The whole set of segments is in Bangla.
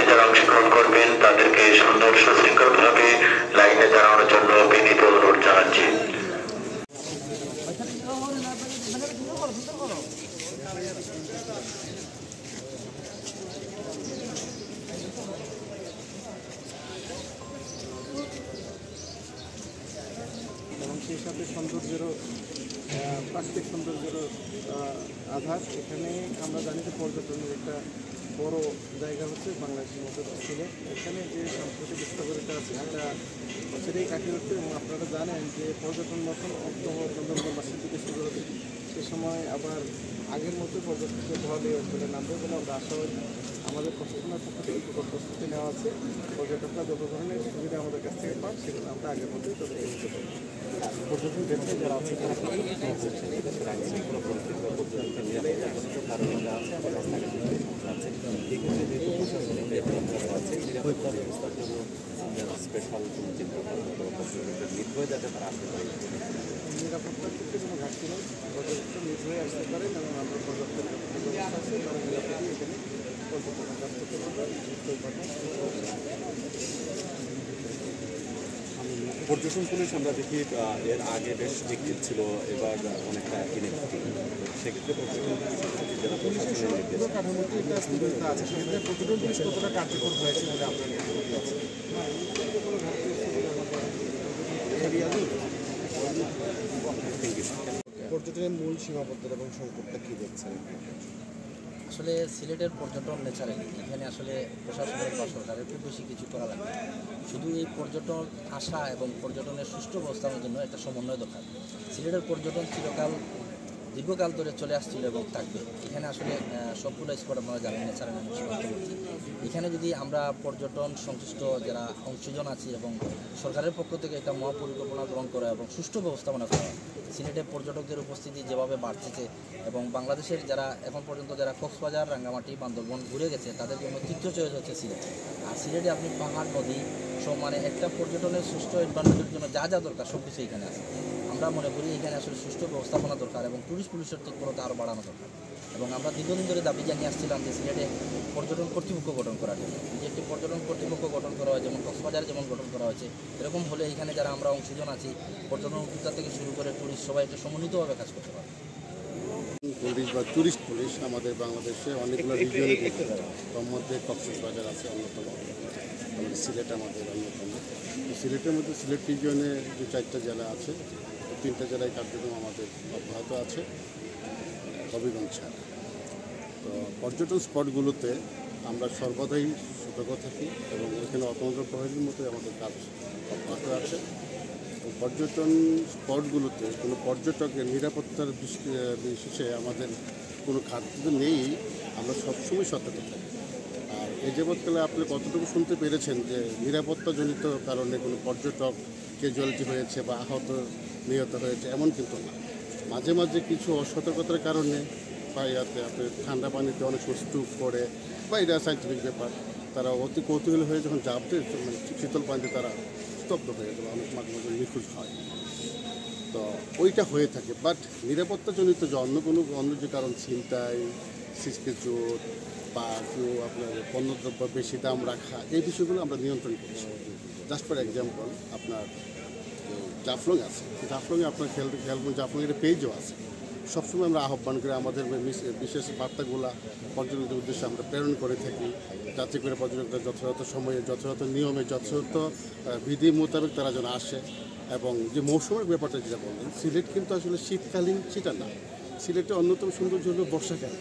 যারা অংশগ্রহণ করবেন তাদেরকে সুন্দর সুশৃঙ্খলভাবে লাইনে দাঁড়ানোর জন্য বিনীত অনুরোধ জানাচ্ছি। এবং সেই সাথে সৌন্দর্যেরও প্রাকৃতিক সৌন্দর্যেরও আধার। এখানে আমরা জানি যে পর্যটনের একটা বড় জায়গা হচ্ছে বাংলাদেশের মধ্যে সিলেট। এখানে যে সাংস্কৃতিক স্থপতিটা আছে এটা সেটাই কাটিয়ে উঠছে এবং আপনারা জানেন যে পর্যটন মৌসুম অক্টোবর নভেম্বর মাসের দিকে শুরু হবে। সে সময় আবার আগের মতো পর্যটকদের ঢলে অঞ্চলে নামবে বলে আমরা আশাবাদী। আমাদের প্রশাসনের পক্ষ থেকে প্রস্তুতি নেওয়া আছে। পর্যটকরা যত ধরনের সুবিধা আমাদের কাছ থেকে পান সেগুলো আমরা আগের মতোই তাদেরকে দিতে পারি। পর্যটন ব্যবসায়ী যারা আছে তারা দেশের আইনশৃঙ্খলা পরিস্থিতি বা পর্যটকের নিরাপত্তা কারণে আছে আবার রাস্তাঘাটে আছে। এক্ষেত্রে যেহেতু প্রশাসনিক নিরাপত্তা আছে নিরাপত্তা ব্যবস্থার জন্য যারা স্পেশাল কোনো চিন্তাভাবনা পর্যটকের নির্ভয় যাতে তারা আসতে পারে নিরাপত্তার ক্ষেত্রে কোনো ঘাটতি নেই। পর্যটকরা নির্ভয়ে আসতে পারেন এবং আমরা পর্যটকের ব্যবস্থা আছে তারা নিরাপদে এখানে পর্যটনের কাজ করতে পারবেন। পর্যটন পুলিশ আমরা দেখি এর আগে বেশ অ্যাক্টিভ ছিল, এবার অনেকটা ইনঅ্যাক্টিভ। সেক্ষেত্রে পর্যটন যারা প্রশাসনের পুরো কাঠামোতে একটা স্থিরতা আছে, সেক্ষেত্রে পর্যটন পুলিশ কতটা কার্যকর হয়েছে বলে আপনার আছে? পর্যটনের মূল সীমাবদ্ধতা এবং সংকটটা কী দেখছেন? আসলে সিলেটের পর্যটন ন্যাচারাল, এখানে আসলে প্রশাসনের বা সরকারের খুব বেশি কিছু করা লাগবে। শুধু এই পর্যটন আসা এবং পর্যটনের সুষ্ঠু ব্যবস্থার জন্য একটা সমন্বয় দরকার। সিলেটের পর্যটন দীর্ঘকাল ধরে চলে আসছিল এবং থাকবে। এখানে আসলে সবগুলো স্পট আপনারা জানেন ন্যাচারাল সীমান্তবর্তী। এখানে যদি আমরা পর্যটন সংশ্লিষ্ট যারা অংশীজন আছি এবং সরকারের পক্ষ থেকে একটা মহাপরিকল্পনা গ্রহণ করা এবং সুষ্ঠু ব্যবস্থাপনা করা, সিলেটে পর্যটকদের উপস্থিতি যেভাবে বাড়তেছে এবং বাংলাদেশের যারা এখন পর্যন্ত যারা কক্সবাজার, রাঙ্গামাটি, বান্দরবন ঘুরে গেছে তাদের জন্য তৃতীয় চয়েস হচ্ছে সিলেট। আর সিলেটে আপনি পাহাড়, নদী সব মানে একটা পর্যটনের সুষ্ঠু এনভায়রনমেন্টের জন্য যা যা দরকার সব কিছু এখানে আছে। আমরা মনে করি এখানে আসলে সুষ্ঠু ব্যবস্থাপনা দরকার এবং টুরিস্ট পুলিশের তৎপরতা আরও বাড়ানো দরকার। এবং আমরা দীর্ঘদিন ধরে দাবি জানিয়ে আসছিলাম যে সিলেটে পর্যটন কর্তৃপক্ষ গঠন করার জন্য, যে একটি পর্যটন কর্তৃপক্ষ গঠন করা হয়, যেমন কক্সবাজারে যেমন গঠন করা হয়েছে, এরকম হলে এখানে যারা আমরা অংশীজন আছি পর্যটন উদ্যোক্তা থেকে শুরু করে টুরিস্ট সবাই একটা সমন্বিতভাবে কাজ করতে পারে। পুলিশ বা টুরিস্ট পুলিশ আমাদের বাংলাদেশে অনেকগুলো রিজিয়নে থাকে, তার মধ্যে কক্সবাজার আছে অন্যতম, আমাদের সিলেট আমাদের অন্যতম। তো সিলেটের মধ্যে সিলেট রিজিয়নে যে 4টা জেলা আছে, 3টা জেলায় কার্যক্রম আমাদের অব্যাহত আছে হবিগঞ্জ ছাড়া। তো পর্যটন স্পটগুলোতে আমরা সর্বদাই সতর্ক থাকি এবং এখানে অতন্ত্র প্রহরীর মতো আমাদের কাজ অব্যাহত আছে। পর্যটন স্পটগুলোতে কোনো পর্যটকের নিরাপত্তার বিশেষে আমাদের কোনো খাদ্য নেই, আমরা সবসময় সতর্ক থাকি। আর এই যাবৎকালে আপনি কতটুকু শুনতে পেরেছেন যে নিরাপত্তাজনিত কারণে কোনো পর্যটক ক্যাজুয়ালিটি হয়েছে বা আহত নিহত হয়েছে, এমন কিন্তু না। মাঝে মাঝে কিছু অসতর্কতার কারণে বা ইয়াতে আপনি ঠান্ডা পানিতে অনেক স্ট্রোক করে বা এটা সাইন্টিফিক ব্যাপার, তারা অতি কৌতূহল হয়ে যখন জাপতে মানে শীতল পানিতে তারা স্তব্ধ হয়ে যাবে, অনেক মাঝে মাঝে নিখোঁজ হয়। তো ওইটা হয়ে থাকে, বাট নিরাপত্তাজনিত যে অন্য যে কারণ ছিনতাই, সিসকে চোর বা কেউ আপনার পণ্যদ্রব্য বেশি দাম রাখা, এই বিষয়গুলো আমরা নিয়ন্ত্রণ করছি। জাস্ট ফর এক্সাম্পল আপনার জাফলং আছে, জাফলংয়ে আপনার খেয়াল জাফলংয়ের পেজও আছে। সবসময় আমরা আহ্বান করে আমাদের বিশেষ বার্তাগুলো পর্যটকদের উদ্দেশ্যে আমরা প্রেরণ করে থাকি, যাতে করে পর্যটকরা যথাযথ সময়ে, যথাযথ নিয়মে, যথাযথ বিধি মোতাবেক তারা যেন আসে। এবং যে মৌসুমের ব্যাপারটা যেটা বললেন, সিলেট কিন্তু আসলে শীতকালীন সেটা না, সিলেটের অন্যতম সৌন্দর্য হলো বর্ষাকালে,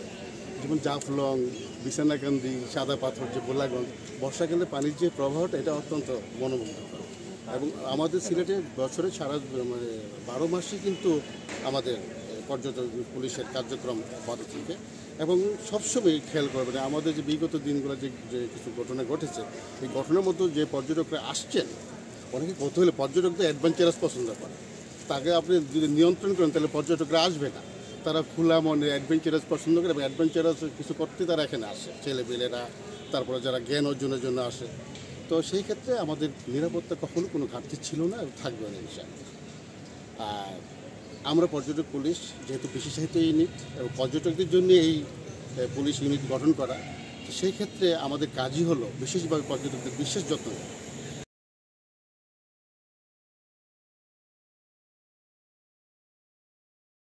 যেমন জাফলং, বিছানাকান্দি, সাদা পাথর, যে বোলাগঞ্জ, বর্ষাকালে পানির যে প্রবাহটা এটা অত্যন্ত মনোমুগ্ধকর। এবং আমাদের সিলেটে বছরে সারা মানে 12 মাসই কিন্তু আমাদের পর্যটন পুলিশের কার্যক্রম বাড়তে থাকে। এবং সবসময় খেয়াল করবেন আমাদের যে বিগত দিনগুলো যে কিছু ঘটনা ঘটেছে, এই ঘটনার মধ্যে যে পর্যটকরা আসছেন, অনেকে কত হলে পর্যটকদের অ্যাডভেঞ্চারাস পছন্দ করে, তাকে আপনি যদি নিয়ন্ত্রণ করেন তাহলে পর্যটকরা আসবে না। তারা খোলা মনে অ্যাডভেঞ্চারাস পছন্দ করে এবং অ্যাডভেঞ্চারাস কিছু করতে তারা এখানে আসে, ছেলেপেলেরা, তারপরে যারা জ্ঞান অর্জনের জন্য আসে। তো সেই ক্ষেত্রে আমাদের নিরাপত্তা কখনো কোনো ঘাটতি ছিল না এবং থাকবে না ইনশাআল্লাহ। আর আমরা পর্যটক পুলিশ যেহেতু বিশেষায়িত ইউনিট এবং পর্যটকদের জন্য এই পুলিশ ইউনিট গঠন করা, সেই ক্ষেত্রে আমাদের কাজই হলো বিশেষভাবে পর্যটকদের বিশেষ যত্ন নেওয়া।